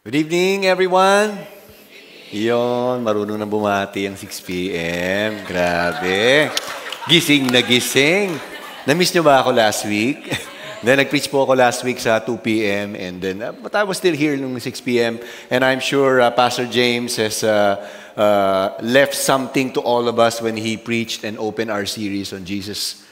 Good evening, everyone. Iyon, marunong na bumati ang 6 p.m. Grabe. Gising na gising. Na-miss nyo ba ako last week? Then nag-preach po ako last week sa 2 p.m. And then, but I was still here nung 6 p.m. And I'm sure Pastor James has left something to all of us when he preached and opened our series on Jesus.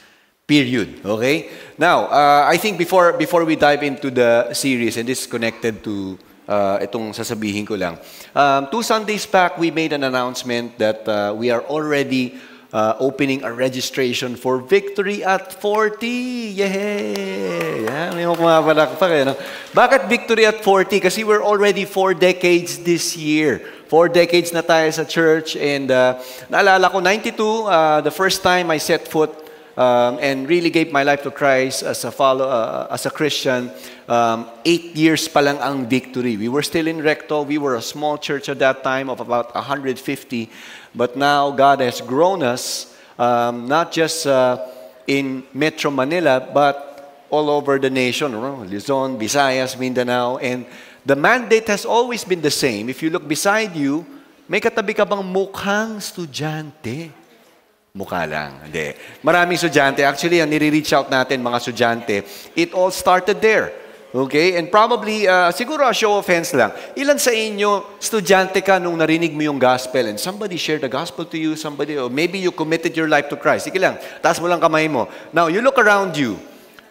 Period. Okay? Now, I think before we dive into the series, and this is connected to itong sasabihin ko lang. 2 Sundays back, we made an announcement that we are already opening a registration for Victory at 40. Yay! Yeah, may kumapalakpak eh. No? Bakit Victory at 40? Kasi we're already 4 decades this year. 4 decades na tayo sa church. And naalala ko, 92, the first time I set foot and really gave my life to Christ as a Christian. 8 years pa lang ang Victory. We were still in Recto. We were a small church at that time of about 150. But now God has grown us, not just in Metro Manila, but all over the nation. Luzon, Visayas, Mindanao. And the mandate has always been the same. If you look beside you, may katabi ka bang mukhang estudyante? Mukha lang. Hindi. Maraming estudyante. Actually, ang nire-reach out natin, mga estudyante, it all started there. Okay? And probably, siguro a show of hands lang. Ilan sa inyo, estudyante ka nung narinig mo yung gospel and somebody shared the gospel to you, or maybe you committed your life to Christ. Sige lang, taas mo lang kamay mo. Now, you look around you.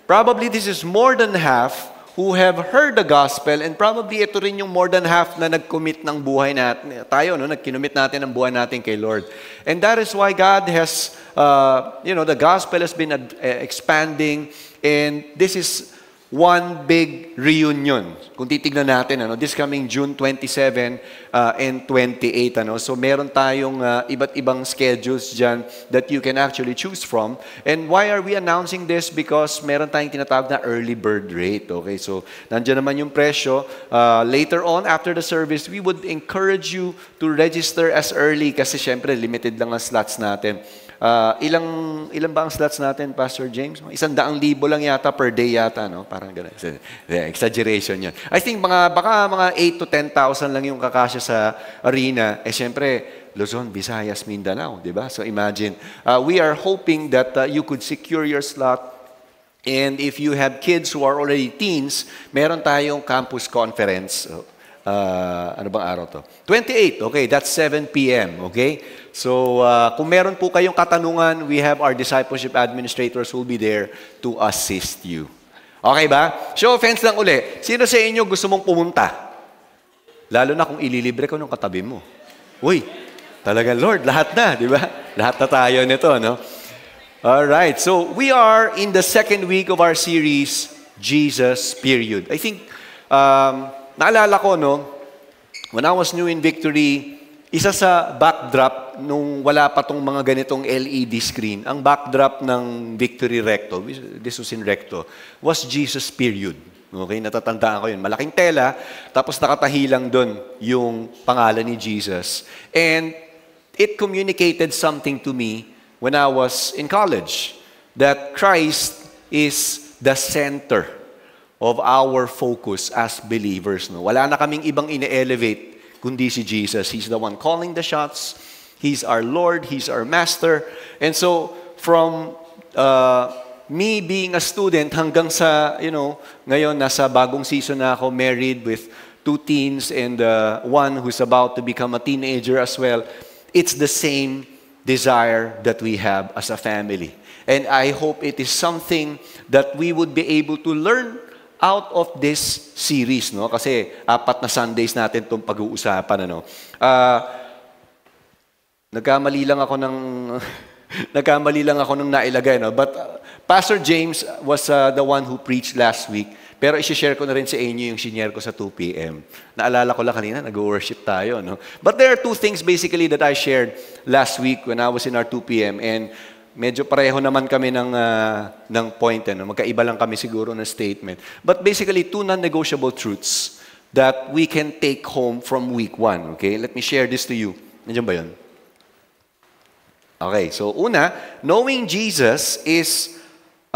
Probably this is more than half who have heard the gospel and probably ito rin yung more than half na nag-commit ng buhay natin. Tayo, no? Nag-commit natin ang buhay natin kay Lord. And that is why God has, the gospel has been expanding, and this is one big reunion. Kung titignan natin, this coming June 27 and 28. So meron tayong iba't ibang schedules dyan that you can actually choose from. And why are we announcing this? Because meron tayong tinatawag na early bird rate. Okay, so nandiyan naman yung presyo. Later on, after the service, we would encourage you to register as early kasi syempre limited lang ang slots natin. Ilan ba ang slots natin, Pastor James? 100,000 lang yata per day yata, no? Parang gano'n. Exaggeration yan. I think baka mga 8 to 10,000 lang yung kakasya sa arena. Siyempre, Luzon, Visayas, Mindanao, di ba? So imagine, we are hoping that you could secure your slot. And if you have kids who are already teens, meron tayong campus conference. Ano bang araw to? 28, okay, that's 7 p.m., okay? So, kung meron po kayong katanungan, we have our discipleship administrators who will be there to assist you. Okay ba? Show of hands lang uli. Sino sa inyo gusto mong pumunta? Lalo na kung ililibre ko ng katabi mo. Uy, talagang Lord, lahat na, di ba? Lahat na tayo nito, no? Alright, so we are in the second week of our series, Jesus, period. I think, naalala ko, no, when I was new in Victory, isa sa backdrop nung wala pa tong mga ganitong LED screen, ang backdrop ng Victory Recto, this was in Recto, was Jesus, period. Okay, natatandaan ko yun. Malaking tela, tapos nakatahi lang doon yung pangalan ni Jesus. And it communicated something to me when I was in college, that Christ is the center of our focus as believers. No? Wala na kaming ibang ine-elevate kundi si Jesus. He's the one calling the shots. He's our Lord. He's our Master. And so, from me being a student hanggang sa, ngayon nasa bagong season na ako, married with 2 teens and one who's about to become a teenager as well, it's the same desire that we have as a family. And I hope it is something that we would be able to learn out of this series, no? Kasi 4 na Sundays natin itong pag-uusapan, ano? Nagkamali lang ako ng nailagay, no? But Pastor James was the one who preached last week. Pero i-share ko na rin sa inyo yung shinare ko sa 2 p.m. Naalala ko lang kanina, nag-worship tayo, no? But there are 2 things basically that I shared last week when I was in our 2 p.m. And medyo pareho naman kami ng point. Magkaiba lang kami siguro ng statement. But basically, 2 non-negotiable truths that we can take home from week 1. Okay? Let me share this to you. Nandiyan ba yun? Okay, so una, knowing Jesus is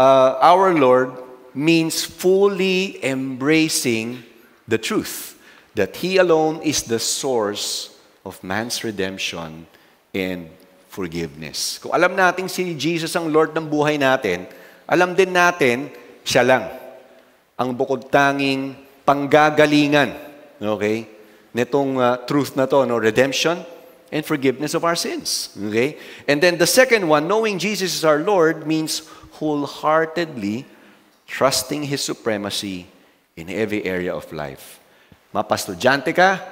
our Lord means fully embracing the truth. that He alone is the source of man's redemption and forgiveness. Kung alam natin si Jesus ang Lord ng buhay natin, alam din natin, siya lang ang bukod tanging panggagalingan, okay, nitong truth na to, no? Redemption and forgiveness of our sins. Okay? And then the second one, knowing Jesus is our Lord, means wholeheartedly trusting His supremacy in every area of life. Mapastudyante ka,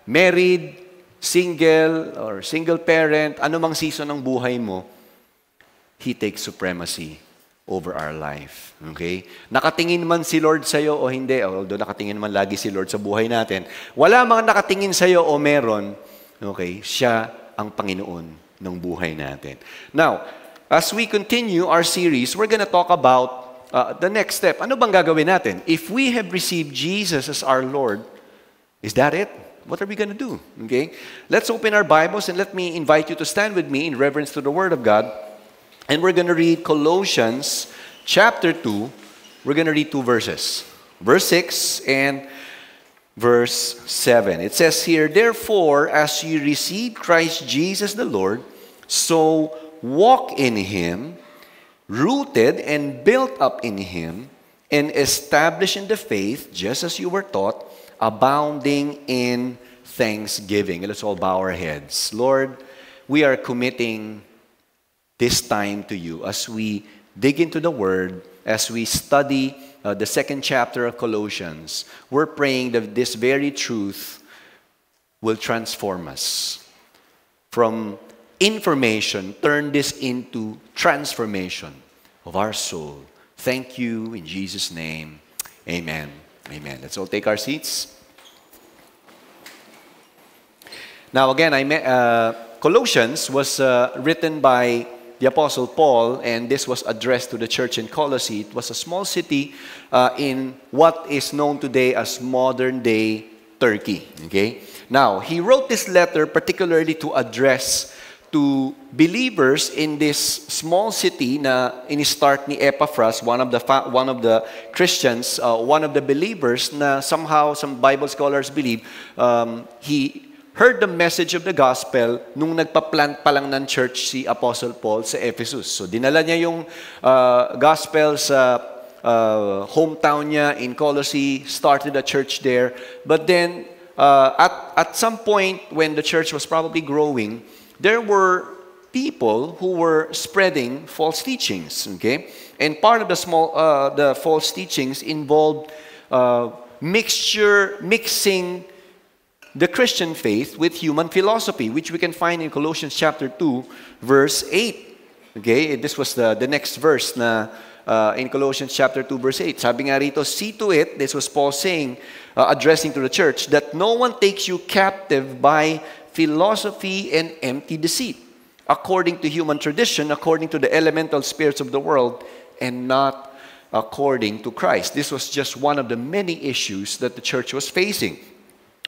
married, single, or single parent, anumang season ng buhay mo, He takes supremacy over our life. Okay? Nakatingin man si Lord sa'yo o hindi, although nakatingin man lagi si Lord sa buhay natin, wala mga nakatingin sa'yo o meron, okay, siya ang Panginoon ng buhay natin. Now, as we continue our series, we're gonna talk about the next step. Ano bang gagawin natin? If we have received Jesus as our Lord, is that it? What are we gonna do? Okay? Let's open our Bibles and let me invite you to stand with me in reverence to the Word of God. And we're gonna read Colossians chapter 2. We're gonna read 2 verses. Verse 6 and Verse 7. It says here, therefore, as you receive Christ Jesus the Lord, so walk in Him, rooted and built up in Him, and established in the faith, just as you were taught, abounding in thanksgiving. Let's all bow our heads. Lord, we are committing this time to You as we dig into the Word, as we study the second chapter of Colossians. We're praying that this very truth will transform us. From information, turn this into transformation of our soul. Thank You in Jesus' name. Amen. Amen. Let's all take our seats. Now again, Colossians was written by the Apostle Paul, and this was addressed to the church in Colossae. It was a small city in what is known today as modern-day Turkey. Okay? Now, he wrote this letter particularly to address to believers in this small city na in-start ni Epaphras, one of the Christians, one of the believers na somehow some Bible scholars believe he heard the message of the gospel nung nagpa-plant pa lang ng church si Apostle Paul sa Ephesus. So dinala niya yung gospel sa hometown niya in Colossae, started a church there. But then at some point when the church was probably growing, there were people who were spreading false teachings. Okay, and part of the false teachings involved mixing the Christian faith with human philosophy, which we can find in Colossians chapter 2, verse 8. Okay, this was the next verse na in Colossians chapter 2, verse 8. Sabi nga rito, see to it, this was Paul saying, addressing to the church, that no one takes you captive by philosophy and empty deceit, according to human tradition, according to the elemental spirits of the world, and not according to Christ. This was just one of the many issues that the church was facing.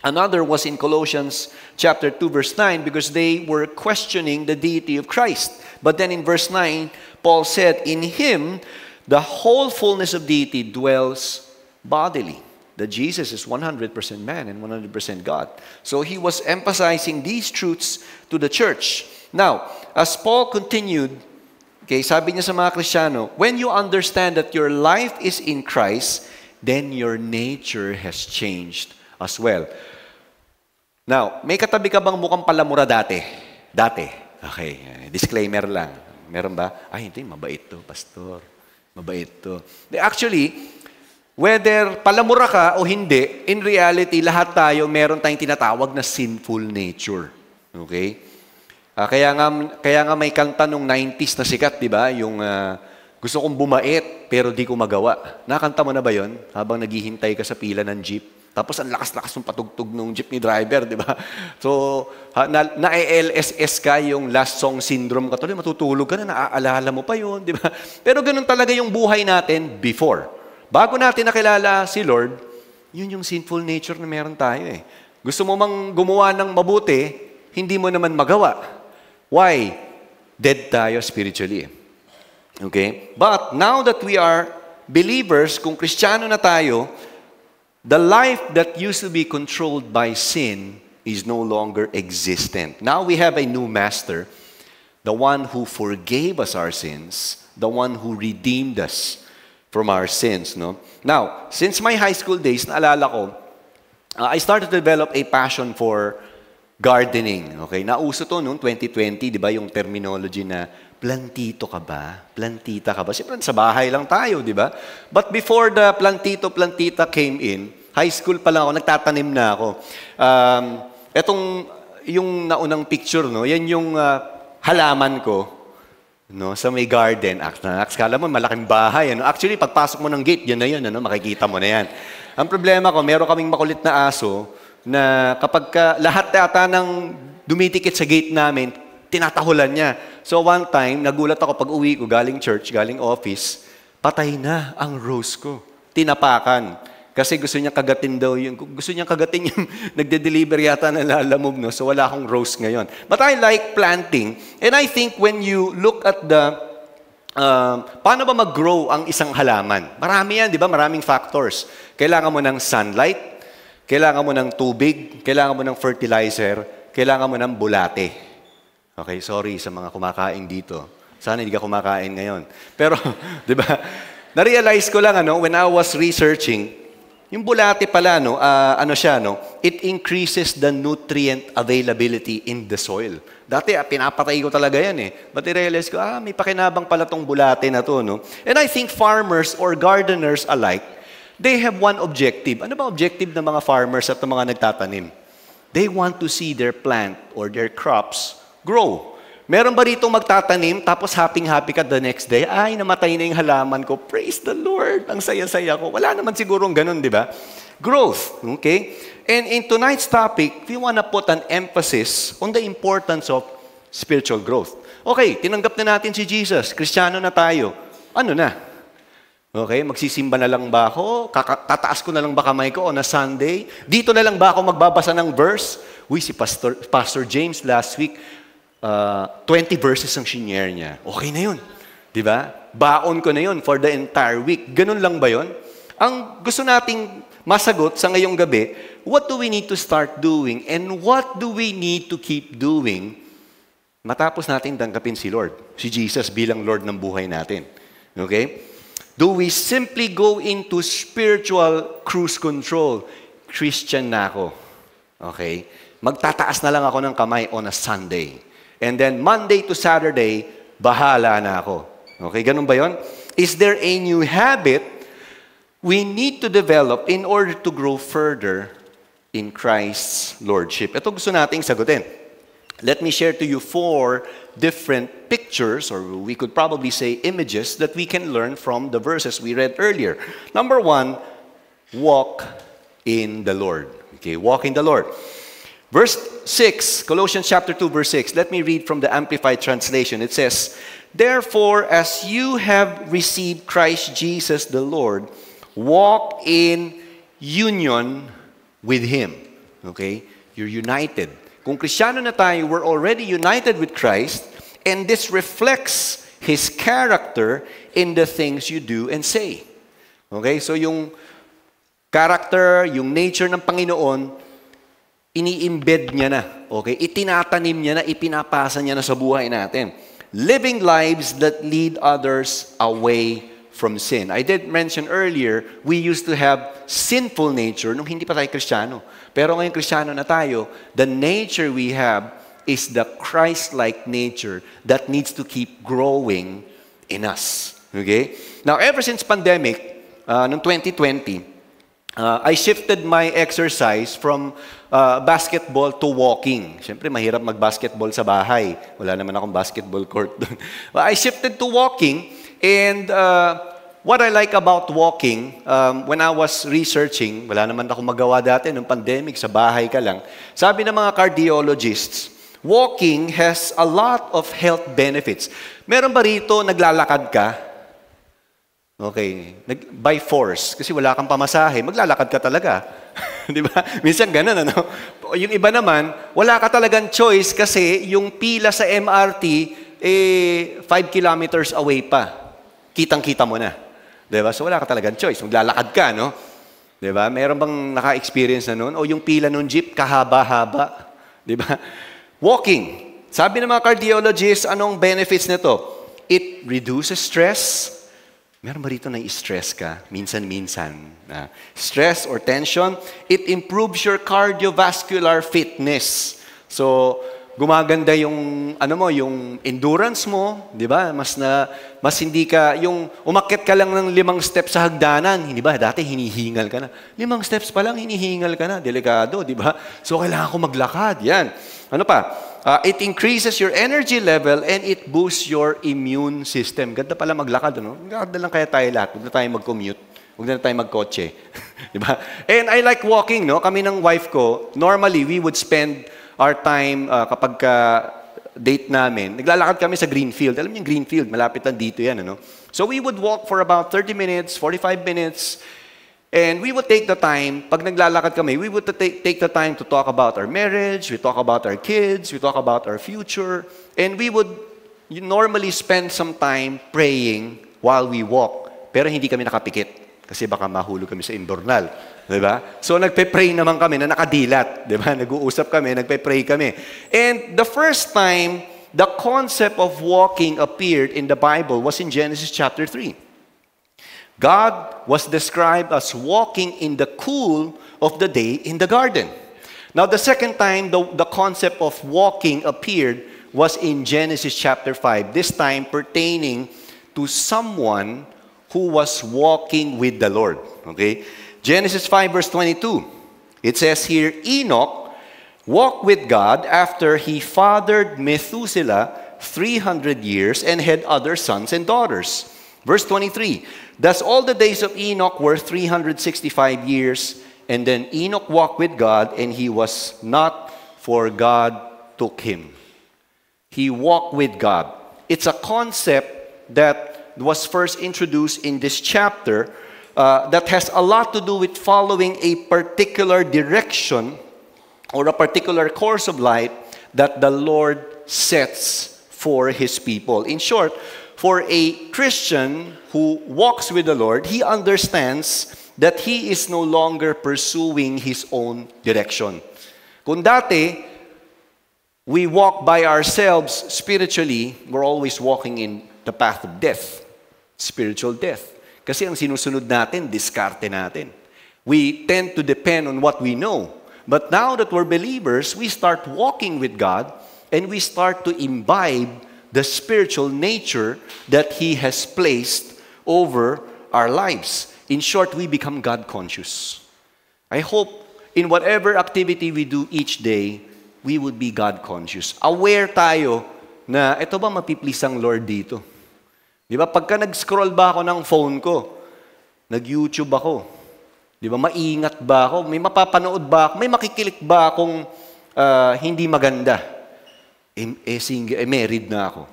Another was in Colossians chapter 2, verse 9, because they were questioning the deity of Christ. But then in verse 9, Paul said, in Him, the whole fullness of deity dwells bodily. That Jesus is 100% man and 100% God. So he was emphasizing these truths to the church. Now, as Paul continued, okay, sabi niya sa mga Kristiyano, when you understand that your life is in Christ, then your nature has changed as well. Now, may katabi ka bang mukhang palamura dati? Dati. Okay, disclaimer lang. Meron ba? Ay, hindi, mabait to, pastor. Mabait to. Actually, whether palamura ka o hindi, in reality, lahat tayo meron tayong tinatawag na sinful nature. Okay? Kaya nga may kanta nung 90s na sikat, di ba? Yung gusto kong bumait, pero di ko magawa. Nakanta mo na ba yon habang naghihintay ka sa pila ng jeep? Tapos ang lakas-lakas ng patugtog ng jeepney driver, di ba? So, na-LSS ka yung last song syndrome ka. Tuloy, matutulog ka na, naaalala mo pa yun, di ba? Pero ganun talaga yung buhay natin before. Bago natin nakilala si Lord, yun yung sinful nature na meron tayo eh. Gusto mo mang gumawa ng mabuti, hindi mo naman magawa. Why? Dead tayo spiritually. Okay? But now that we are believers, kung Kristiyano na tayo, The life that used to be controlled by sin is no longer existent. Now we have a new master, the one who forgave us our sins, the one who redeemed us from our sins. No? Now, since my high school days, naalala ko, I started to develop a passion for gardening. Okay? Nauso to noong 2020, di ba, yung terminology na plantito ka ba? Plantita ka ba? Siyempre, sa bahay lang tayo, di ba? But before the plantito, plantita came in, high school pa lang ako, nagtatanim na ako. Yung naunang picture, no, yan yung halaman ko, no, sa may garden. Kala mo, malaking bahay. Ano? Actually, pagpasok mo ng gate, yan na yun, ano, makikita mo na yan. Ang problema ko, meron kaming makulit na aso na kapag lahat yata ng dumitikit sa gate namin, tinatahulan niya. So one time, nagulat ako pag uwi ko, galing church, galing office, patay na ang rose ko. Tinapakan. Kasi gusto niya kagatin daw yung, nagde-deliver yata na lalamog, no? So wala akong rose ngayon. But I like planting. And I think when you look at paano ba mag-grow ang isang halaman? Marami yan, di ba? Maraming factors. Kailangan mo ng sunlight, kailangan mo ng tubig, kailangan mo ng fertilizer, kailangan mo ng bulate. Okay, sorry sa mga kumakain dito. Sana hindi ka kumakain ngayon. Pero, di ba? Na-realize ko lang, when I was researching, yung bulate pala, it increases the nutrient availability in the soil. Dati, pinapatay ko talaga yan eh. But I-realize ko, may pakinabang pala tong bulate na to, no? And I think farmers or gardeners alike, they have one objective. Ano ba objective ng mga farmers at ng mga nagtatanim? They want to see their plant or their crops grow. Meron ba rito magtatanim, tapos happy-happy ka the next day, ay, namatay na yung halaman ko, praise the Lord, ang saya-saya ko. Wala naman sigurong ganun, di ba? Growth, okay? And in tonight's topic, we want to put an emphasis on the importance of spiritual growth. Okay, tinanggap na natin si Jesus, Kristiyano na tayo. Ano na? Okay, magsisimba na lang ba ako? Tataas ko na lang ba kamay ko on a Sunday? Dito na lang ba ako magbabasa ng verse? Uy, si Pastor James last week, 20 verses ang shinare niya. Okay na yun. Diba? Baon ko na yun for the entire week. Ganun lang ba yun? Ang gusto nating masagot sa ngayong gabi, what do we need to start doing and what do we need to keep doing matapos natin tanggapin si Lord, si Jesus bilang Lord ng buhay natin? Okay? Do we simply go into spiritual cruise control? Christian na ako. Okay? Magtataas na lang ako ng kamay on a Sunday. And then Monday to Saturday, bahala na ako. Okay, ganun ba yun? Is there a new habit we need to develop in order to grow further in Christ's Lordship? Ito gusto nating sagutin. Let me share to you 4 different pictures, or we could probably say images, that we can learn from the verses we read earlier. Number 1, walk in the Lord. Okay, walk in the Lord. Verse 6, Colossians chapter 2, verse 6. Let me read from the Amplified Translation. It says, "Therefore, as you have received Christ Jesus the Lord, walk in union with Him." Okay? You're united. Kung Kristiyano na tayo, we're already united with Christ, and this reflects His character in the things you do and say. Okay? So yung character, yung nature ng Panginoon, ini-embed niya na. Okay? Itinatanim niya na, ipinapasa niya na sa buhay natin. Living lives that lead others away from sin. I did mention earlier, we used to have sinful nature nung hindi pa tayo Kristiyano. Pero ngayon Kristiyano na tayo, the nature we have is the Christ-like nature that needs to keep growing in us. Okay? Now, ever since pandemic, noong 2020, I shifted my exercise from basketball to walking. Siyempre, mahirap mag-basketball sa bahay. Wala naman akong basketball court doon. I shifted to walking, and what I like about walking, when I was researching, wala naman akong magawa dati nung pandemic, sa bahay ka lang. Sabi ng mga cardiologists, walking has a lot of health benefits. Meron ba rito naglalakad ka? Okay, by force, kasi wala kang pamasahe, maglalakad ka talaga. Di ba? Minsan ganun, ano? Yung iba naman, wala ka talagang choice kasi yung pila sa MRT, 5 kilometers away pa. Kitang-kita mo na. Di ba? So wala ka talagang choice, maglalakad ka, no? Di ba? Meron bang naka-experience na nun? O yung pila ng jeep, kahaba-haba. Di ba? Walking. Sabi ng mga cardiologists, anong benefits nito? It reduces stress. Meron ba rito na i-stress ka? Minsan-minsan. Stress or tension. It improves your cardiovascular fitness. So, gumaganda yung yung endurance mo, 'di ba? Mas hindi ka yung umakyat ka lang ng 5 steps sa hagdanan, hindi ba? Dati hinihingal ka na. 5 steps pa lang hinihingal ka na, delikado, 'di ba? So kailangan ko maglakad, 'yan. Ano pa? It increases your energy level and it boosts your immune system. Ganda pala maglakad, ano? Ganda lang kaya tayo lahat. Huwag na tayo mag-commute. Huwag na tayo magkotse. Di ba? And I like walking, no? Kami ng wife ko, normally we would spend our time kapag date namin, naglalakad kami sa Greenfield. Alam niyo yung Greenfield, malapit lang dito yan, ano? So we would walk for about 30 minutes, 45 minutes, and we would take the time, pag naglalakad kami, we would take the time to talk about our marriage, we talk about our kids, we talk about our future, and we would normally spend some time praying while we walk. Pero hindi kami nakapikit kasi baka mahulog kami sa imbornal. Diba? So nagpe-pray naman kami na nakadilat. Diba? Nag-uusap kami, nagpe-pray kami. And the first time the concept of walking appeared in the Bible was in Genesis chapter 3. God was described as walking in the cool of the day in the garden. Now, the second time the concept of walking appeared was in Genesis chapter 5, this time pertaining to someone who was walking with the Lord. Okay? Genesis 5 verse 22. It says here, Enoch walked with God after he fathered Methuselah 300 years and had other sons and daughters. Verse 23, thus all the days of Enoch were 365 years, and then Enoch walked with God, and he was not, for God took him. He walked with God. It's a concept that was first introduced in this chapter that has a lot to do with following a particular direction or a particular course of life that the Lord sets for His people. In short, for a Christian who walks with the Lord, he understands that he is no longer pursuing his own direction. Kung dati, we walk by ourselves spiritually, we're always walking in the path of death, spiritual death. Kasi ang sinusunod natin, diskarte natin. We tend to depend on what we know. But now that we're believers, we start walking with God and we start to imbibe the spiritual nature that He has placed over our lives. In short, we become God-conscious. I hope in whatever activity we do each day, we would be God-conscious. Aware tayo na, ito ba mapiplease ang Lord dito? Di ba? Pagka nag-scroll ba ako ng phone ko, nag-YouTube ako, di ba? Maingat ba ako? May mapapanood ba ako? May makikilik ba akong hindi maganda? Married na ako.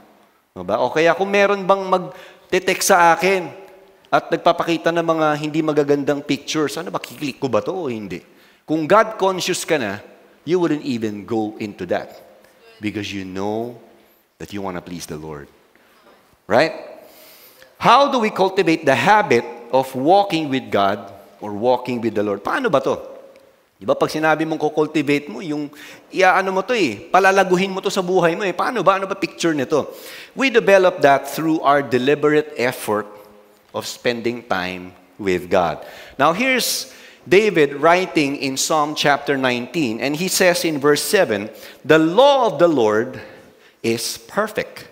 Diba? O kaya kung meron bang mag-text sa akin at nagpapakita ng mga hindi magagandang pictures, ano ba, kiklik ko ba to o hindi? Kung God-conscious ka na, you wouldn't even go into that because you know that you want to please the Lord. Right? How do we cultivate the habit of walking with God or walking with the Lord? Paano ba to? Diba pag sinabi mong kukultivate mo, yung iaano mo to palalaguhin mo to sa buhay mo Paano ba? Ano ba picture nito? We develop that through our deliberate effort of spending time with God. Now here's David writing in Psalm chapter 19, and he says in verse 7, the law of the Lord is perfect,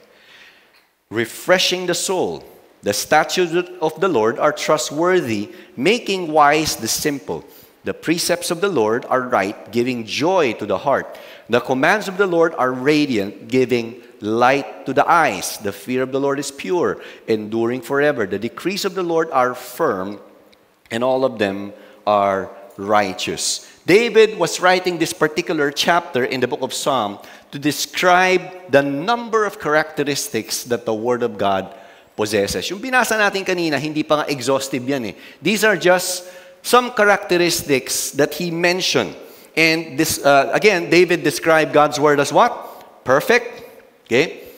refreshing the soul. The statutes of the Lord are trustworthy, making wise the simple. The precepts of the Lord are right, giving joy to the heart. The commands of the Lord are radiant, giving light to the eyes. The fear of the Lord is pure, enduring forever. The decrees of the Lord are firm, and all of them are righteous. David was writing this particular chapter in the book of Psalm to describe the number of characteristics that the Word of God possesses. Yung binasa natin kanina, hindi pa nga exhaustive yan These are just some characteristics that he mentioned. And this, again, David described God's word as what? Perfect. Okay?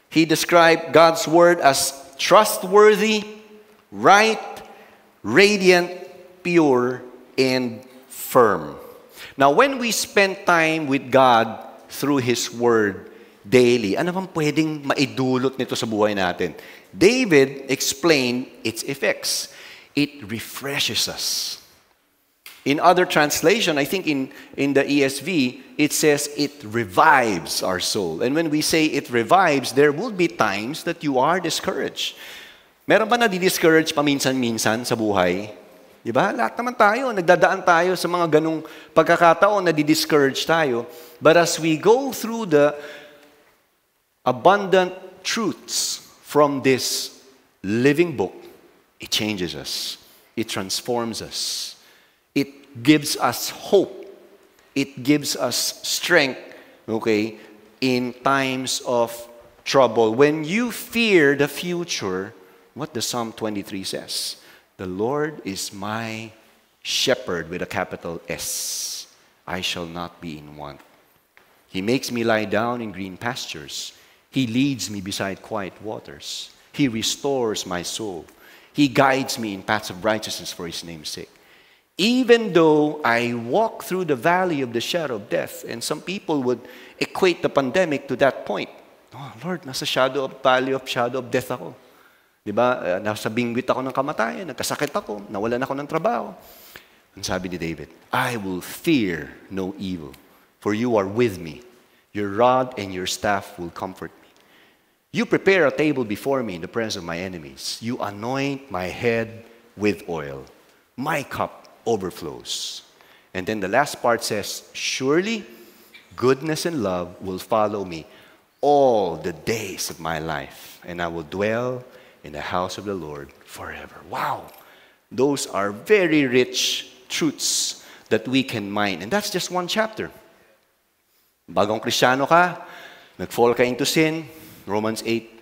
He described God's word as trustworthy, right, radiant, pure, and firm. Now, when we spend time with God through His Word daily, ano bang pwedeng maidulot nito sa buhay natin? David explained its effects. It refreshes us. In other translation, I think in the ESV, it says it revives our soul. And when we say it revives, there will be times that you are discouraged. Meron ba na-discourage paminsan-minsan sa buhay? Diba? Lahat naman tayo, nagdadaan tayo sa mga ganong pagkakataon na di-discourage tayo. But as we go through the abundant truths from this living book, it changes us. It transforms us. It gives us hope. It gives us strength, okay, in times of trouble. When you fear the future, what does Psalm 23 says? The Lord is my shepherd with a capital S. I shall not be in want. He makes me lie down in green pastures. He leads me beside quiet waters. He restores my soul. He guides me in paths of righteousness for His name's sake. Even though I walk through the valley of the shadow of death, and some people would equate the pandemic to that point. Oh, Lord, nasa valley of shadow of death ako. Diba? Nasa bingwit ako ng kamatayan, nagkasakit ako, nawalan ako ng trabaho. Ang sabi ni David, I will fear no evil, for you are with me. Your rod and your staff will comfort me. You prepare a table before me in the presence of my enemies. You anoint my head with oil. My cup overflows. And then the last part says, surely goodness and love will follow me all the days of my life, and I will dwell in the house of the Lord forever. Wow! Those are very rich truths that we can mine. And that's just one chapter. Bagong Kristiyano ka, nag-fall ka into sin, Romans 8,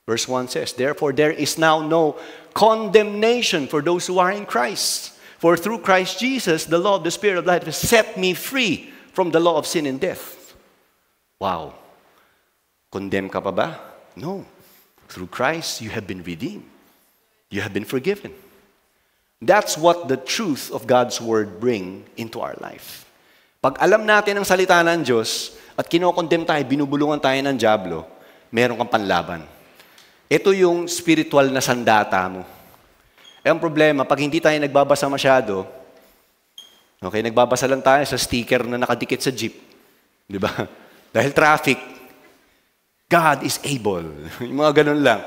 verse 1 says, therefore there is now no condemnation for those who are in Christ. For through Christ Jesus, the law of the Spirit of life has set me free from the law of sin and death. Wow. Condemn ka pa ba? No. Through Christ, you have been redeemed. You have been forgiven. That's what the truth of God's Word bring into our life. Pag alam natin ang salita ng Diyos at kinokondem tayo, binubulungan tayo ng dyablo, meron kang panlaban. Ito yung spiritual na sandata mo. Ang problema, pag hindi tayo nagbabasa masyado, okay, nagbabasa lang tayo sa sticker na nakadikit sa jeep. Di ba? Dahil traffic, God is able. Yung mga ganun lang.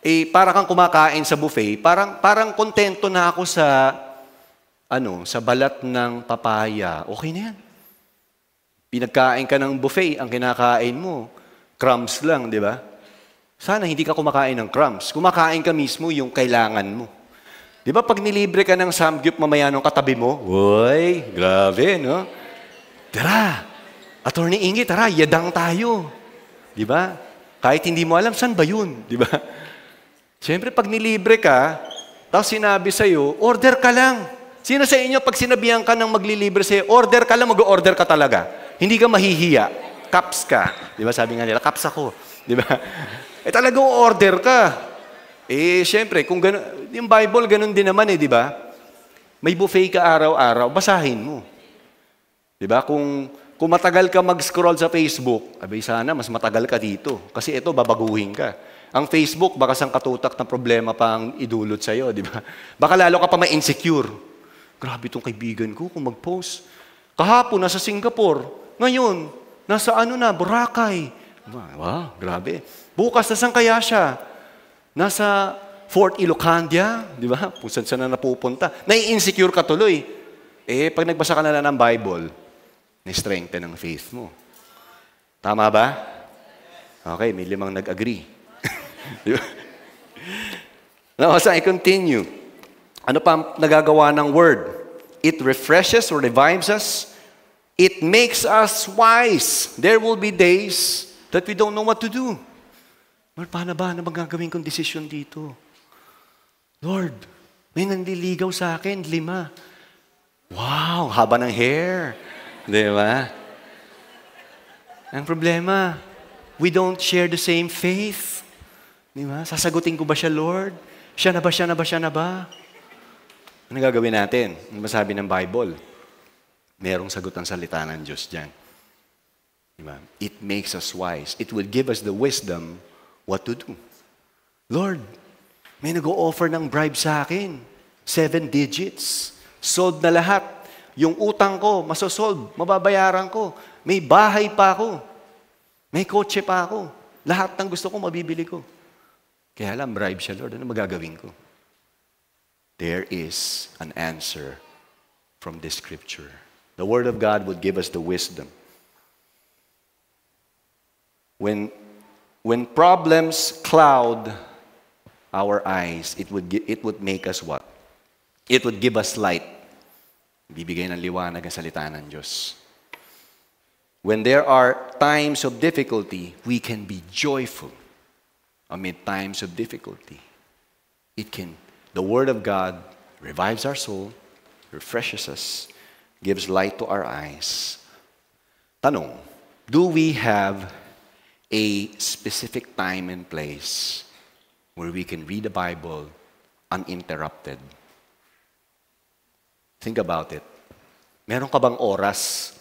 Eh, para kang kumakain sa buffet, parang kontento na ako sa balat ng papaya. Okay na yan. Pinagkain ka ng buffet, ang kinakain mo, crumbs lang, di ba? Sana hindi ka kumakain ng crumbs. Kumakain ka mismo yung kailangan mo. Di ba pag nilibre ka ng samgyup mamaya nung katabi mo, uy, grabe, no? Tara, Attorney Ingi, tara, yadang tayo. Di ba? Kahit hindi mo alam, saan ba yun? Di ba? Siyempre, pag nilibre ka, tapos sinabi sa'yo, order ka lang. Sino sa inyo, pag sinabihan ka ng maglilibre sa'yo, order ka lang, mag-order ka talaga. Hindi ka mahihiya. Caps ka. Di ba? Sabi nga nila, caps ako. Di ba? Eh talagang order ka. Eh, siyempre, kung yung Bible, ganun din naman di ba? May buffet ka araw-araw, basahin mo. Di ba? Kung matagal ka mag-scroll sa Facebook, abay sana, mas matagal ka dito. Kasi ito, babaguhin ka. Ang Facebook, baka sang katutak na problema pa ang idulot sa'yo, di ba? Baka lalo ka pa ma-insecure. Grabe itong kaibigan ko kung mag-post. Kahapon, nasa Singapore. Ngayon, nasa Boracay. Wow, grabe. Bukas, nasan kaya siya? Nasa Fort Ilocandia, di ba? Kung saan na napupunta. Nai-insecure ka tuloy. Eh, pag nagbasa ka na lang ng Bible, na-strengthen ang faith mo. Tama ba? Okay, may 5 nag-agree. Now, as I continue, ano pa nagagawa ng Word? It refreshes or revives us. It makes us wise. There will be days that we don't know what to do. Lord, paano ba? Ano bang gagawin kong desisyon dito? Lord, may nanliligaw sa akin, 5. Wow, haba ng hair. Di ba? Ang problema, we don't share the same faith. Di ba? Sasagutin ko ba siya, Lord? Siya na ba? Ano gagawin natin? Ano masabi ng Bible? Merong sagot ang salita ng Diyos dyan. Diba? It makes us wise. It will give us the wisdom what to do. Lord, may nag-o-offer ng bribe sa akin. 7 digits. Sold na lahat. Yung utang ko, masosolve. Mababayaran ko. May bahay pa ako. May kotse pa ako. Lahat ng gusto ko, mabibili ko. Kaya lang, bribe siya, Lord. Ano magagawin ko? There is an answer from this scripture. The Word of God would give us the wisdom. When problems cloud our eyes, it would make us what? It would give us light. Bibigay ng liwanag ang salita ng Diyos. When there are times of difficulty, we can be joyful amid times of difficulty. The Word of God revives our soul, refreshes us, gives light to our eyes. Tanong, do we have a specific time and place where we can read the Bible uninterrupted? Think about it. Meron ka bang oras?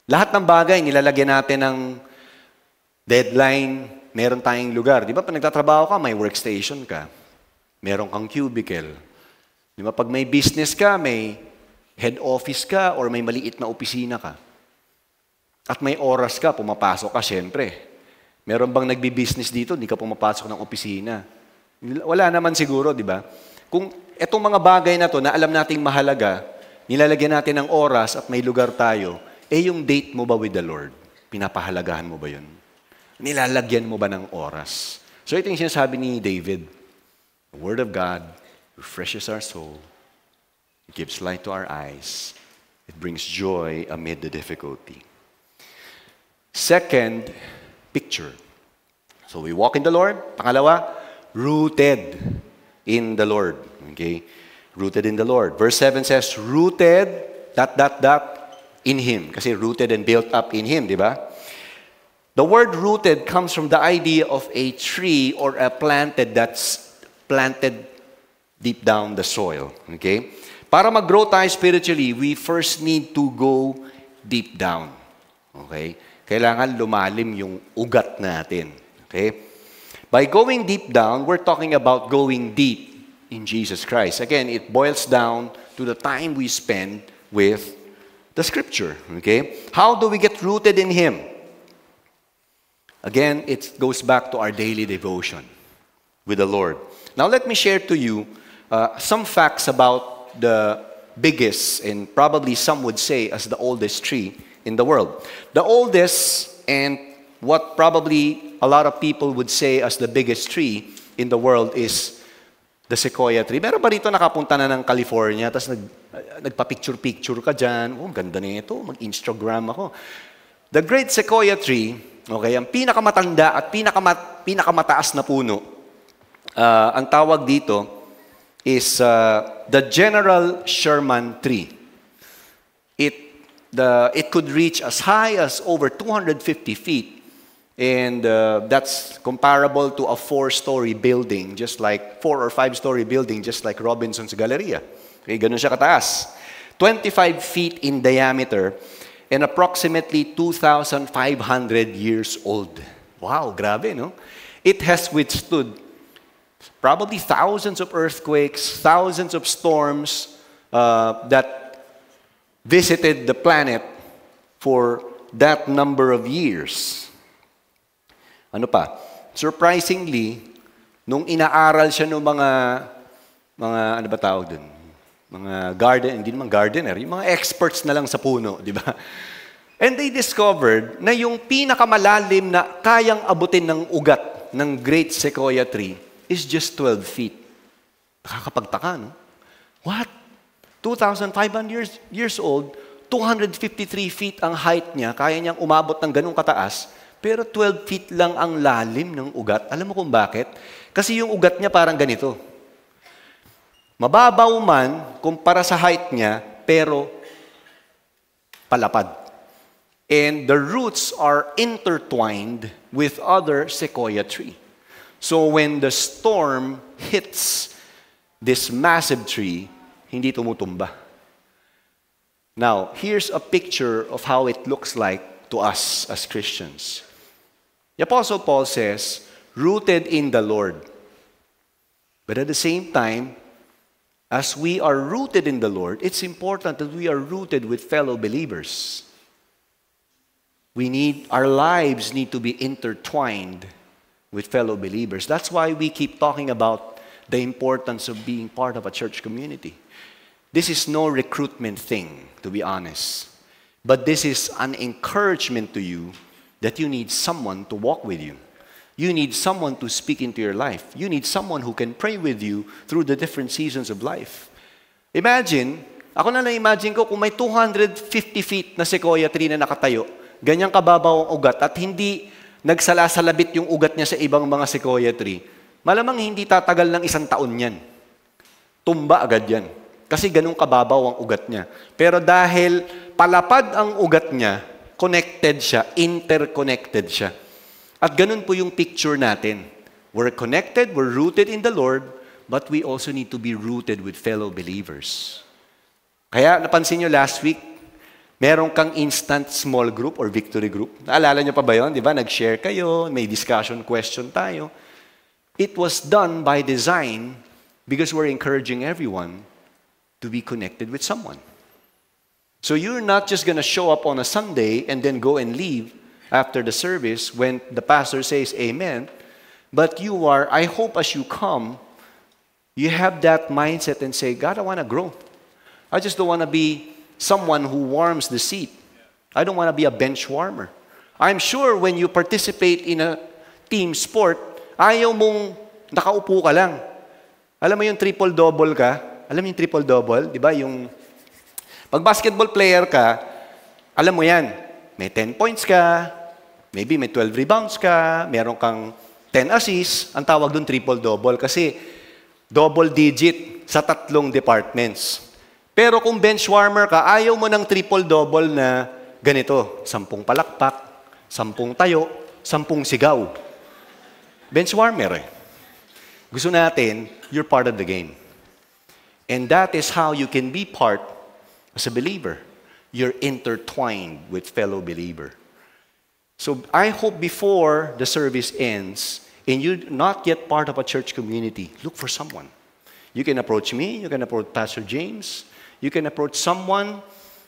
Lahat ng bagay, nilalagyan natin ng deadline, meron tayong lugar. Di ba, pag nagtatrabaho ka, may workstation ka. Meron kang cubicle. Di ba, pag may business ka, may head office ka, or may maliit na opisina ka. At may oras ka, pumapasok ka, syempre. Meron bang nagbi-business dito, hindi ka pumapasok ng opisina? Wala naman siguro, di ba? Kung etong mga bagay na to na alam nating mahalaga, nilalagyan natin ng oras at may lugar tayo, yung date mo ba with the Lord? Pinapahalagahan mo ba yun? Nilalagyan mo ba ng oras? So ito yung sinasabi ni David. The Word of God refreshes our soul. It gives light to our eyes. It brings joy amid the difficulty. Second picture. So we walk in the Lord. Pangalawa, rooted in the Lord. Okay? Rooted in the Lord. Verse 7 says, rooted, ... in Him. Kasi rooted and built up in Him, di ba? The word rooted comes from the idea of a tree or a that's planted deep down the soil. Okay? Para mag-grow tayo spiritually, we first need to go deep down. Okay? Kailangan lumalim yung ugat natin. Okay? By going deep down, we're talking about going deep in Jesus Christ. Again, it boils down to the time we spend with the Scripture. Okay? How do we get rooted in Him? Again, it goes back to our daily devotion with the Lord. Now, let me share to you some facts about the biggest, and probably some would say as the oldest tree in the world. The oldest, and what probably a lot of people would say as the biggest tree in the world, is the sequoia tree. Meron ba rito nakapunta na ng California, tapos nagpa-picture-picture ka dyan, ganda na ito, mag-Instagram ako. The great sequoia tree, okay, ang pinakamatanda at pinakamataas na puno, ang tawag dito is the General Sherman tree. It could reach as high as over 250 feet. And that's comparable to a 4-story building, just like 4 or 5-story building, just like Robinson's Galleria. Okay, ganun siya kataas. 25 feet in diameter and approximately 2,500 years old. Wow, grabe, no? It has withstood probably thousands of earthquakes, thousands of storms that visited the planet for that number of years. Ano pa? Surprisingly, nung inaaral siya ng mga ano ba tawag dun? Mga hindi naman gardener, yung mga experts na lang sa puno, di ba? And they discovered na yung pinakamalalim na kayang abutin ng ugat ng great sequoia tree is just 12 feet. Nakakapagtaka, no? What? 2,500 years old, 253 feet ang height niya, kaya niyang umabot ng ganung kataas, pero 12 feet lang ang lalim ng ugat. Alam mo kung bakit? Kasi yung ugat niya parang ganito. Mababaw man kumpara sa height niya, pero palapad. And the roots are intertwined with other sequoia tree. So when the storm hits this massive tree, hindi tumutumba. Now, here's a picture of how it looks like to us as Christians. The Apostle Paul says, rooted in the Lord. But at the same time, as we are rooted in the Lord, it's important that we are rooted with fellow believers. Our lives need to be intertwined with fellow believers. That's why we keep talking about the importance of being part of a church community. This is no recruitment thing, to be honest. But this is an encouragement to you that you need someone to walk with you. You need someone to speak into your life. You need someone who can pray with you through the different seasons of life. Imagine, ako na imagine ko kung may 250 feet na sequoia tree na nakatayo, ganyang kababaw ang ugat at hindi nagsalasalabit yung ugat niya sa ibang mga sequoia tree, malamang hindi tatagal ng 1 taon yan. Tumba agad yan. Kasi ganun kababaw ang ugat niya. Pero dahil palapad ang ugat niya, connected siya, interconnected siya. At ganun po yung picture natin. We're connected, we're rooted in the Lord, but we also need to be rooted with fellow believers. Kaya napansin nyo last week, meron kang instant small group or victory group. Naalala nyo pa ba yun? Di ba? Nag-share kayo, may discussion question tayo. It was done by design because we're encouraging everyone to be connected with someone. So you're not just going to show up on a Sunday and then go and leave after the service when the pastor says amen, but you are, I hope as you come, you have that mindset and say, God, I want to grow. I just don't want to be someone who warms the seat. I don't want to be a bench warmer. I'm sure when you participate in a team sport, ayaw mong nakaupo ka lang. Alam mo yung triple-double ka? Alam mo yung triple-double? Di ba? Yung pag basketball player ka, alam mo yan. May 10 points ka, maybe may 12 rebounds ka, meron kang 10 assists, ang tawag doon triple-double kasi double digit sa 3 departments. Pero kung bench warmer ka, ayaw mo ng triple-double na ganito, 10 palakpak, 10 tayo, 10 sigaw. Bench warmer eh. Gusto natin, you're part of the game. And that is how you can be part as a believer. You're intertwined with fellow believer. So I hope before the service ends, and you're not yet part of a church community, look for someone. You can approach me, you can approach Pastor James, you can approach someone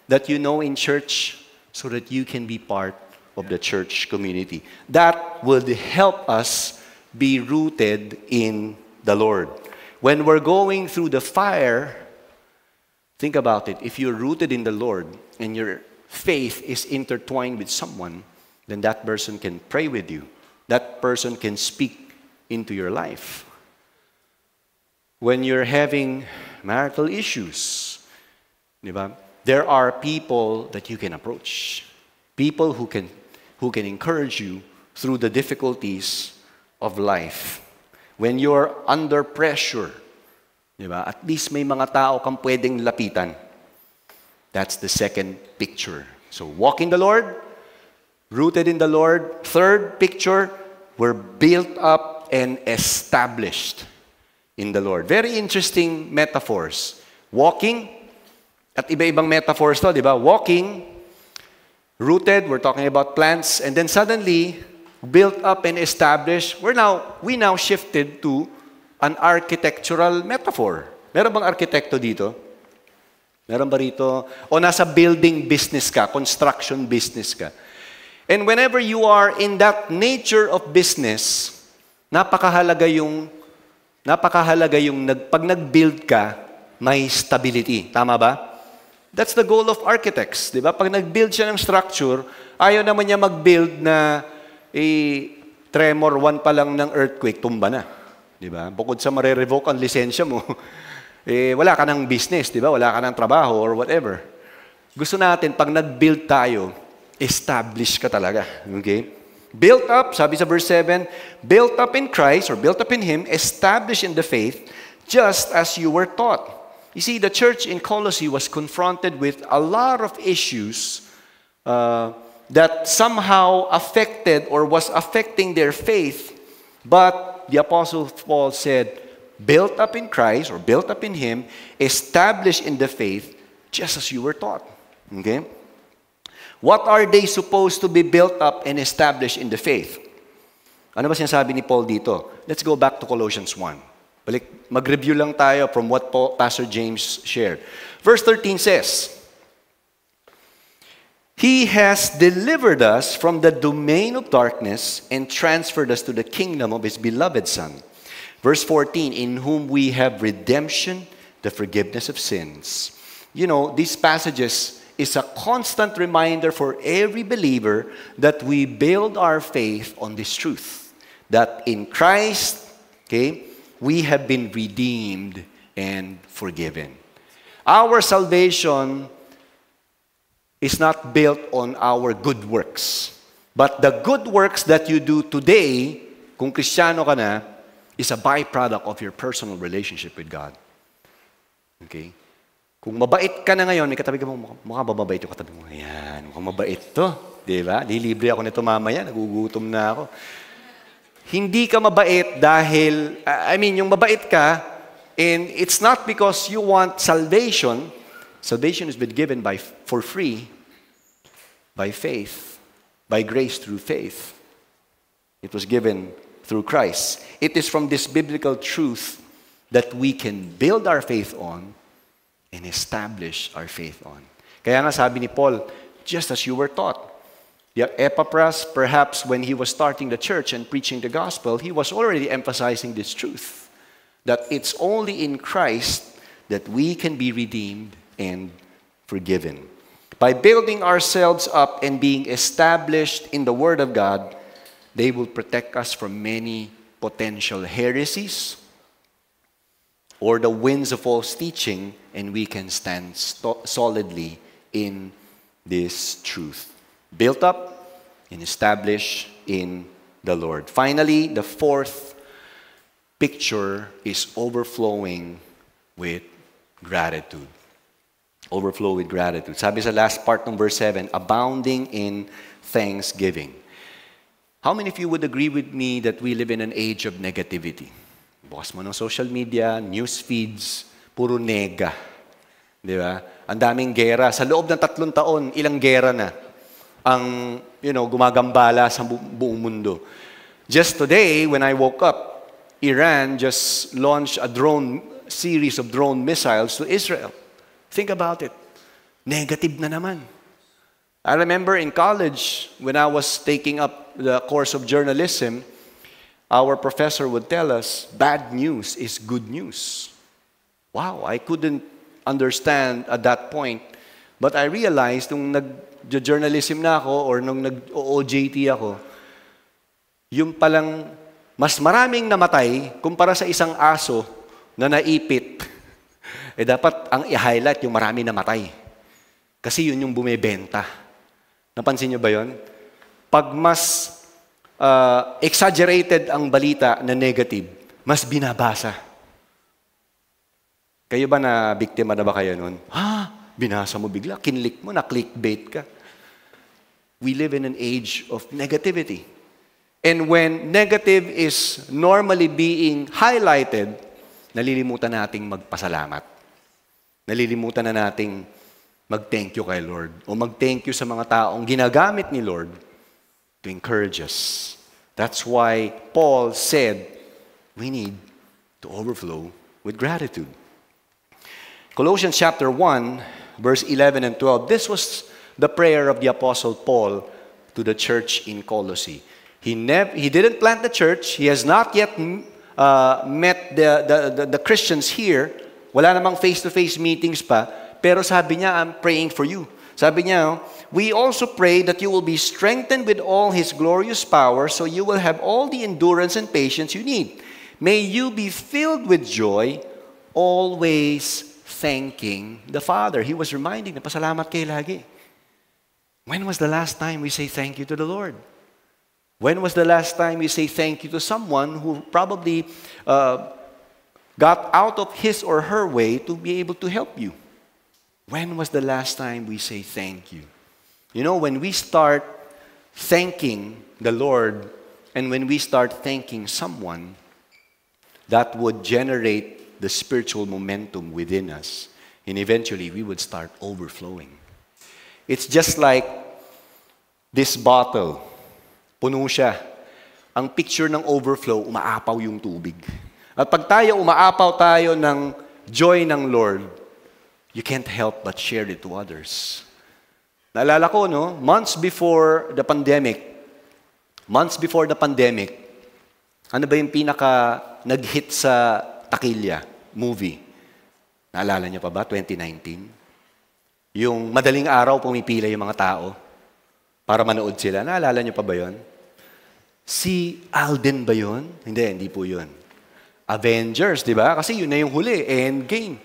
that you know in church so that you can be part of the church community. That would help us be rooted in the Lord. When we're going through the fire, think about it. If you're rooted in the Lord and your faith is intertwined with someone, then that person can pray with you. That person can speak into your life. When you're having marital issues, there are people that you can approach. People who can encourage you through the difficulties of life. When you're under pressure, at least may mga tao kang pwedeng lapitan. That's the second picture. So walk in the Lord, rooted in the Lord. Third picture, we're built up and established in the Lord. Very interesting metaphors. Walking, at iba-ibang metaphors to, di ba? Walking, rooted, we're talking about plants, and then suddenly, built up and established, we now shifted to an architectural metaphor. Meron bang arkitekto dito? Meron ba rito? O nasa building business ka, construction business ka. And whenever you are in that nature of business, napakahalaga yung pag nag-build ka, may stability. Tama ba? That's the goal of architects. Di ba? Pag nag-build siya ng structure, ayaw naman niya mag-build na tremor 1 pa lang ng earthquake, tumba na. Di ba? Bukod sa mare-revoke ang lisensya mo, wala ka ng business, di ba? Wala ka ng trabaho or whatever. Gusto natin, pag nag-build tayo, establish ka talaga. Okay? Built up, sabi sa verse 7, built up in Christ, or built up in Him, established in the faith, just as you were taught. You see, the church in Colossae was confronted with a lot of issues that somehow affected or was affecting their faith. But the Apostle Paul said, built up in Christ or built up in Him, established in the faith, just as you were taught. Okay? What are they supposed to be built up and established in the faith? Ano ba sinasabi ni Paul dito? Let's go back to Colossians 1. Mag-review lang tayo from what Pastor James shared. Verse 13 says, He has delivered us from the domain of darkness and transferred us to the kingdom of His beloved Son. Verse 14, in whom we have redemption, the forgiveness of sins. You know, these passages is a constant reminder for every believer that we build our faith on this truth. That in Christ, okay, we have been redeemed and forgiven. Our salvation is not built on our good works. But the good works that you do today, kung Kristiyano ka na, is a byproduct of your personal relationship with God. Okay? Kung mabait ka na ngayon, may katabi ka mo, mukhang mababait yung katabi mo. Ayan, mukhang mabait to. Diba? Lilibre ako nito mamaya, nagugutom na ako. Hindi ka mabait dahil, yung mabait ka, and it's not because you want salvation. Salvation has been given for free, by faith, by grace through faith. It was given through Christ. It is from this biblical truth that we can build our faith on and establish our faith on. Kaya nga sabi ni Paul, just as you were taught. Epaphras, perhaps when he was starting the church and preaching the gospel, he was already emphasizing this truth, that it's only in Christ that we can be redeemed and forgiven. By building ourselves up and being established in the Word of God, they will protect us from many potential heresies or the winds of false teaching, and we can stand solidly in this truth. Built up and established in the Lord. Finally, the fourth picture is overflowing with gratitude. Overflow with gratitude. Sabi sa last part ng verse 7, abounding in thanksgiving. How many of you would agree with me that we live in an age of negativity? Bukas mo ng social media, news feeds, puro nega. Di ba? Ang daming gera. Sa loob ng 3 taon, ilang gera na ang, gumagambala sa buong mundo. Just today, when I woke up, Iran just launched a series of drone missiles to Israel. Think about it. Negative na naman. I remember in college, when I was taking up the course of journalism, our professor would tell us, bad news is good news. Wow, I couldn't understand at that point. But I realized nung nag-journalism na ako or nung nag-OJT ako, yung palang mas maraming namatay kumpara sa isang aso na naipit. Dapat ang i-highlight yung marami namatay. Kasi yun yung bumebenta. Napansin nyo ba yun? Pag mas exaggerated ang balita na negative, mas binabasa. Kayo ba na biktima na ba kayo nun? Binasa mo bigla, kinlik mo, na-clickbait ka. We live in an age of negativity. And when negative is normally being highlighted, nalilimutan nating magpasalamat. Nalilimutan na nating mag-thank you kay Lord o mag-thank you sa mga taong ginagamit ni Lord to encourage us. That's why Paul said we need to overflow with gratitude. Colossians chapter 1, verse 11 and 12, this was the prayer of the Apostle Paul to the church in Colossae. He didn't plant the church. He has not yet met the Christians here. Wala namang face-to-face meetings pa. Pero sabi niya, I'm praying for you. Sabi niya, we also pray that you will be strengthened with all His glorious power so you will have all the endurance and patience you need. May you be filled with joy, always thanking the Father. He was reminding na pasalamat kayo lagi. When was the last time we say thank you to the Lord? When was the last time we say thank you to someone who probably got out of his or her way to be able to help you? When was the last time we say thank you? When we start thanking the Lord and when we start thanking someone, that would generate the spiritual momentum within us. And eventually, we would start overflowing. It's just like this bottle. Puno siya. Ang picture ng overflow, umaapaw yung tubig. At pag umaapaw tayo ng joy ng Lord, you can't help but share it to others. Naalala ko, no? Months before the pandemic, ano ba yung pinaka nag-hit sa takilya movie? Naalala niyo pa ba? 2019? Yung madaling araw pumipila yung mga tao para manood sila. Naalala niyo pa ba yon? Si Alden ba yon? Hindi po yun. Avengers, di ba? Kasi yun na yung huli, Endgame.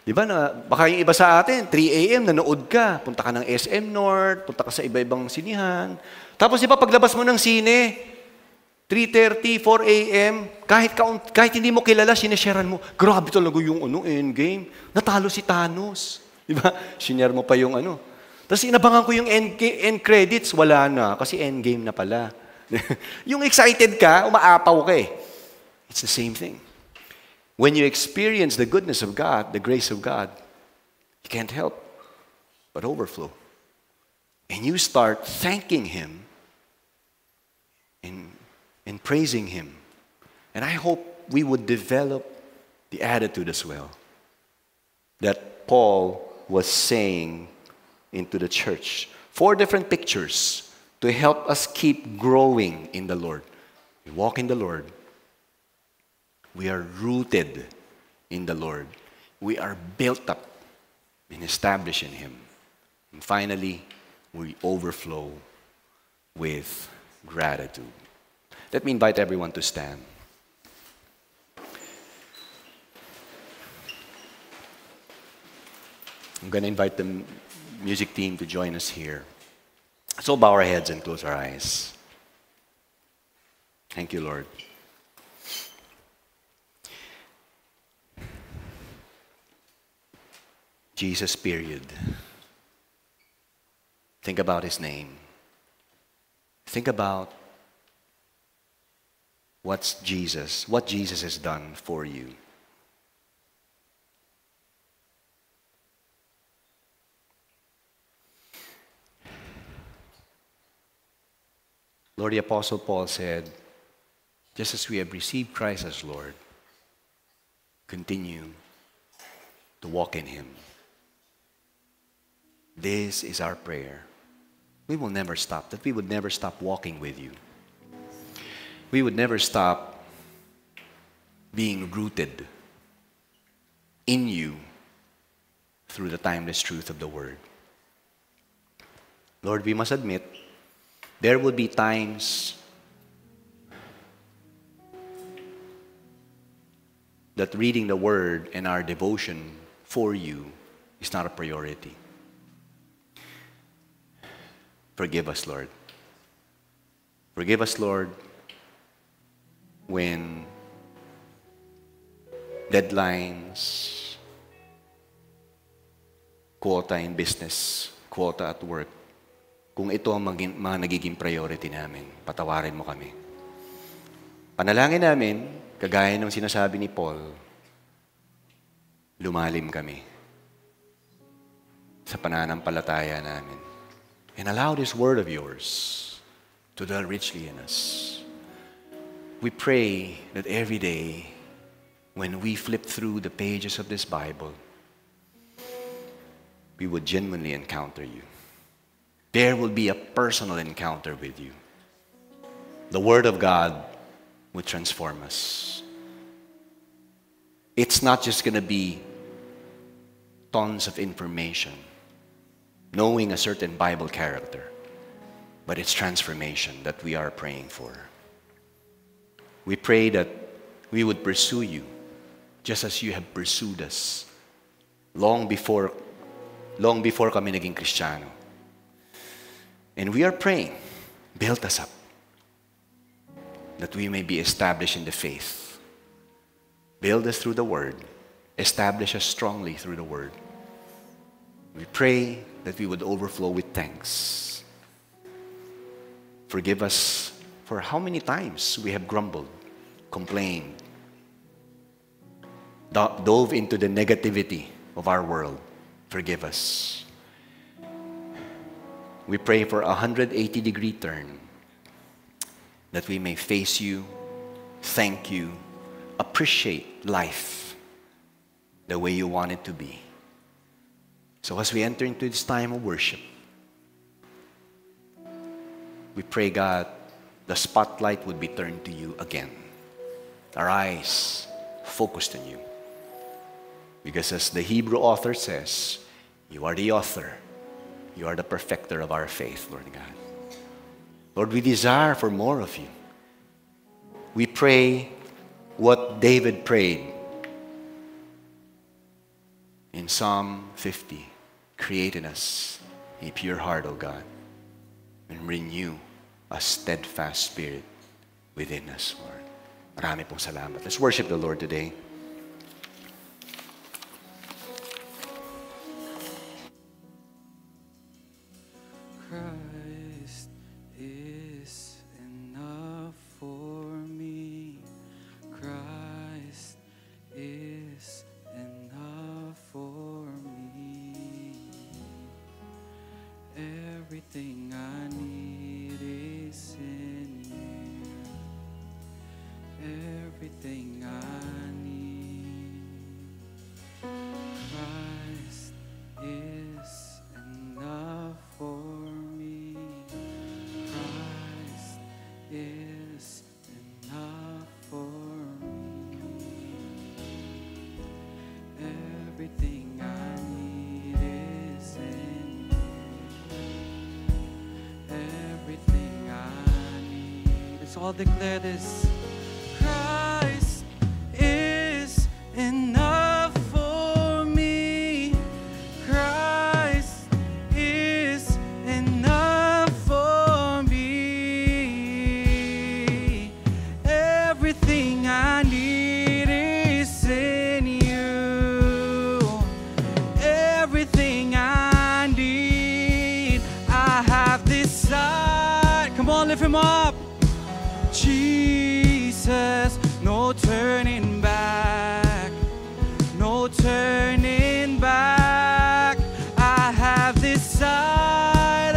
Di ba na, baka yung iba sa atin, 3 a.m. nanood ka, punta ka ng SM North, punta ka sa iba-ibang sinihan. Tapos di ba paglabas mo ng sine, 3:30, 4 a.m., kahit hindi mo kilala, sinesharean mo, grabe talaga yung Endgame. Natalo si Thanos. Di ba? Sinare mo pa yung Tapos inabangan ko yung end credits, wala na, kasi Endgame na pala. Yung excited ka, umaapaw ka eh. It's the same thing. When you experience the goodness of God, the grace of God, you can't help but overflow. And you start thanking Him and praising Him. And I hope we would develop the attitude as well that Paul was saying into the church. 4 different pictures to help us keep growing in the Lord. We walk in the Lord. We are rooted in the Lord. We are built up and established in Him. And finally, we overflow with gratitude. Let me invite everyone to stand. I'm going to invite the music team to join us here. So bow our heads and close our eyes. Thank you, Lord. Jesus, period. Think about His name. Think about what Jesus has done for you. Lord, the Apostle Paul said, just as we have received Christ as Lord, continue to walk in Him. This is our prayer. We will never stop. That we would never stop walking with you. We would never stop being rooted in you through the timeless truth of the Word. Lord, we must admit, there will be times that reading the Word and our devotion for you is not a priority. Forgive us, Lord. Forgive us, Lord, when deadlines, quota in business, quota at work, kung ito ang mga nagiging priority namin, patawarin mo kami. Panalangin namin, kagaya ng sinasabi ni Paul, lumalim kami sa pananampalataya namin. And allow this word of yours to dwell richly in us. We pray that every day, when we flip through the pages of this Bible, we would genuinely encounter you. There will be a personal encounter with you. The Word of God will transform us. It's not just going to be tons of information, knowing a certain Bible character, but it's transformation that we are praying for. We pray that we would pursue you just as you have pursued us long before kami naging Kristiyano. And we are praying, build us up, that we may be established in the faith. Build us through the Word. Establish us strongly through the Word. We pray that we would overflow with thanks. Forgive us for how many times we have grumbled, complained, dove into the negativity of our world, forgive us. We pray for a 180-degree turn, that we may face you, thank you, appreciate life the way you want it to be. So as we enter into this time of worship, we pray, God, the spotlight would be turned to you again. Our eyes focused on you. Because as the Hebrew author says, you are the author. You are the perfecter of our faith, Lord God. Lord, we desire for more of you. We pray what David prayed in Psalm 50. Create in us a pure heart, O God, and renew a steadfast spirit within us, Lord. Marami pong salamat. Let's worship the Lord today. Christ is enough for me. Christ is enough for me. Everything I need is in you. Everything I need. Christ is enough for me. Christ is enough for me. Everything I need is in you. Everything I need. Let's all declare this. Christ is enough for me. Christ is enough for me. Everything I need is in you. Everything I need, I have decided. Come on, lift him up. Jesus, no turning back, no turning back. I have decided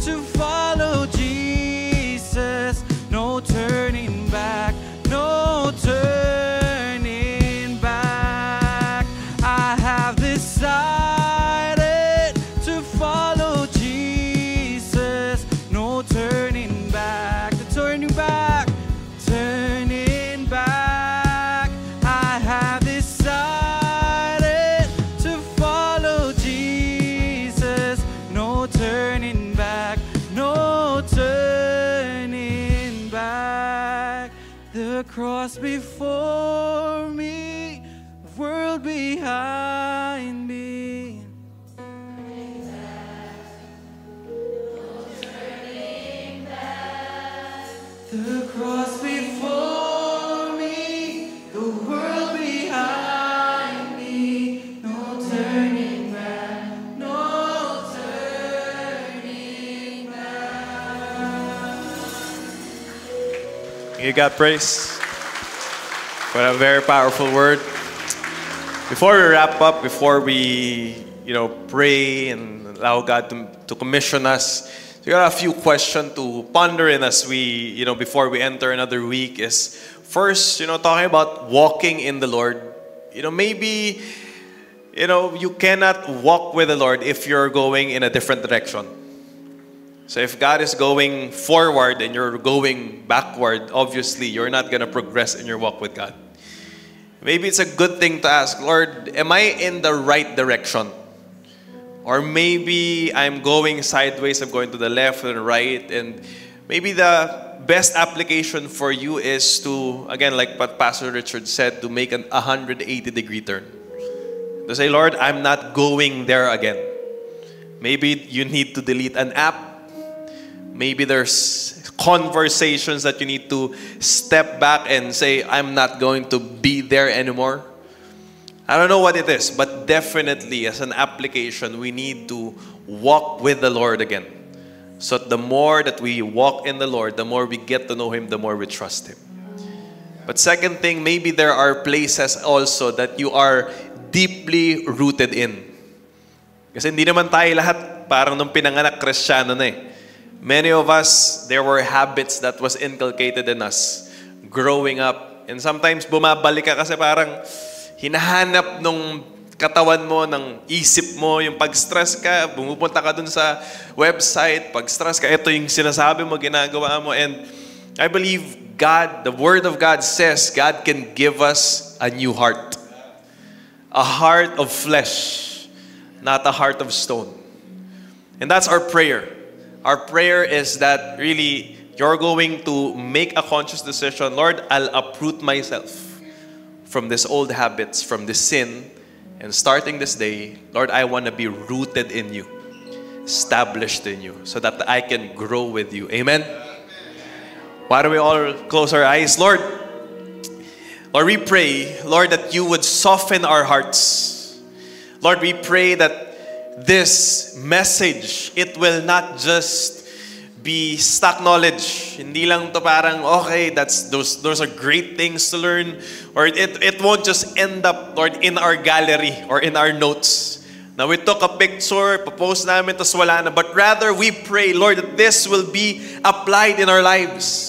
to follow Jesus, no turning back, no turning back. I have decided to follow Jesus, no turning back, no turning back, turning back. I have decided to follow Jesus, no turning back, no turning back. The cross before me, the world behind me. The cross before me, the world behind me. No turning back, no turning back. You got praise. What a very powerful word. Before we wrap up, before we pray and allow God to commission us, so we got a few questions to ponder in as we, before we enter another week is first, talking about walking in the Lord. Maybe, you cannot walk with the Lord if you're going in a different direction. So if God is going forward and you're going backward, obviously you're not going to progress in your walk with God. Maybe it's a good thing to ask, Lord, am I in the right direction? Or maybe I'm going sideways, I'm going to the left and right, and maybe the best application for you is to, again, like what Pastor Richard said, to make an 180-degree turn. To say, Lord, I'm not going there again. Maybe you need to delete an app. Maybe there's conversations that you need to step back and say, I'm not going to be there anymore. I don't know what it is, but definitely as an application, we need to walk with the Lord again. So the more that we walk in the Lord, the more we get to know Him, the more we trust Him. But second thing, maybe there are places also that you are deeply rooted in. Kasi hindi naman tayo lahat parang nung pinanganak Kristiyano na eh. Many of us, there were habits that was inculcated in us growing up. And sometimes bumabalik ka kasi parang hinahanap nung katawan mo, ng isip mo, yung pag-stress ka, bumupunta ka dun sa website, pag-stress ka, ito yung sinasabi mo, ginagawa mo. And I believe God, the Word of God says, God can give us a new heart. A heart of flesh, not a heart of stone. And that's our prayer. Our prayer is that really you're going to make a conscious decision. Lord, I'll uproot myself from these old habits, from this sin. And starting this day, Lord, I want to be rooted in you, established in you, so that I can grow with you. Amen? Why don't we all close our eyes? Lord, we pray, Lord, that you would soften our hearts. Lord, we pray that this message, it will not just be stock knowledge. Hindi lang to parang, okay, those are great things to learn. Or it won't just end up, Lord, in our gallery or in our notes. Now we took a picture, post namin, tas wala na. But rather, we pray, Lord, that this will be applied in our lives.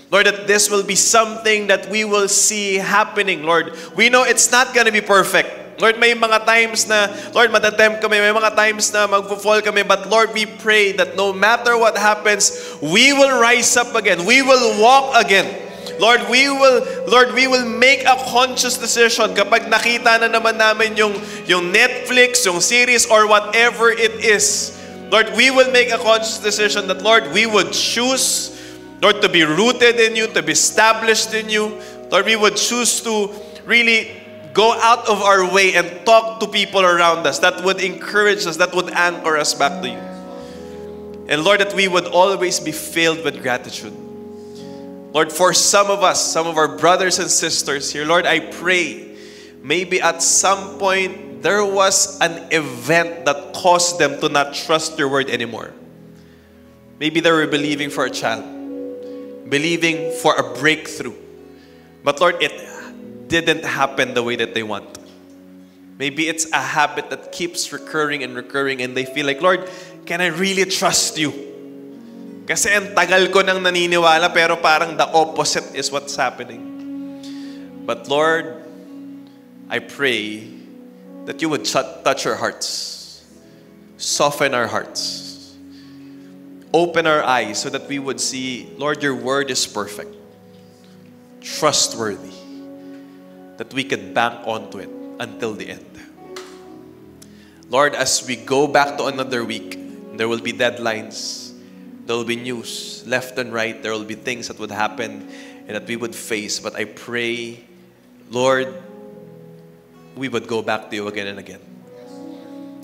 Lord, that this will be something that we will see happening, Lord. We know it's not gonna be perfect. Lord, may mga times na, Lord, matatempt kami, may mga times na magpo-fall kami, but Lord, we pray that no matter what happens, we will rise up again. We will walk again. Lord, we will make a conscious decision kapag nakita na naman namin yung Netflix, yung series, or whatever it is. Lord, we will make a conscious decision that, Lord, we would choose, Lord, to be rooted in you, to be established in you. Lord, we would choose to really go out of our way and talk to people around us that would encourage us, that would anchor us back to you. And Lord, that we would always be filled with gratitude. Lord, for some of us, some of our brothers and sisters here, Lord, I pray maybe at some point there was an event that caused them to not trust your word anymore. Maybe they were believing for a child, believing for a breakthrough. But Lord, it didn't happen the way that they want. Maybe it's a habit that keeps recurring and recurring and they feel like, Lord, can I really trust you? Kasi ang tagal ko nang naniniwala pero parang the opposite is what's happening. But Lord, I pray that you would touch our hearts, soften our hearts, open our eyes so that we would see, Lord, your word is perfect, trustworthy, that we could bank onto it until the end. Lord, as we go back to another week, there will be deadlines, there will be news left and right, there will be things that would happen and that we would face. But I pray, Lord, we would go back to you again and again.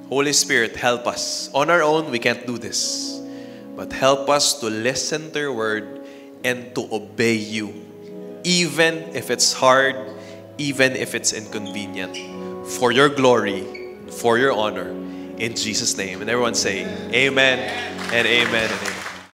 Holy Spirit, help us. On our own, we can't do this. But help us to listen to your word and to obey you, even if it's hard, even if it's inconvenient, for your glory, for your honor, in Jesus' name. And everyone say, amen and amen and amen.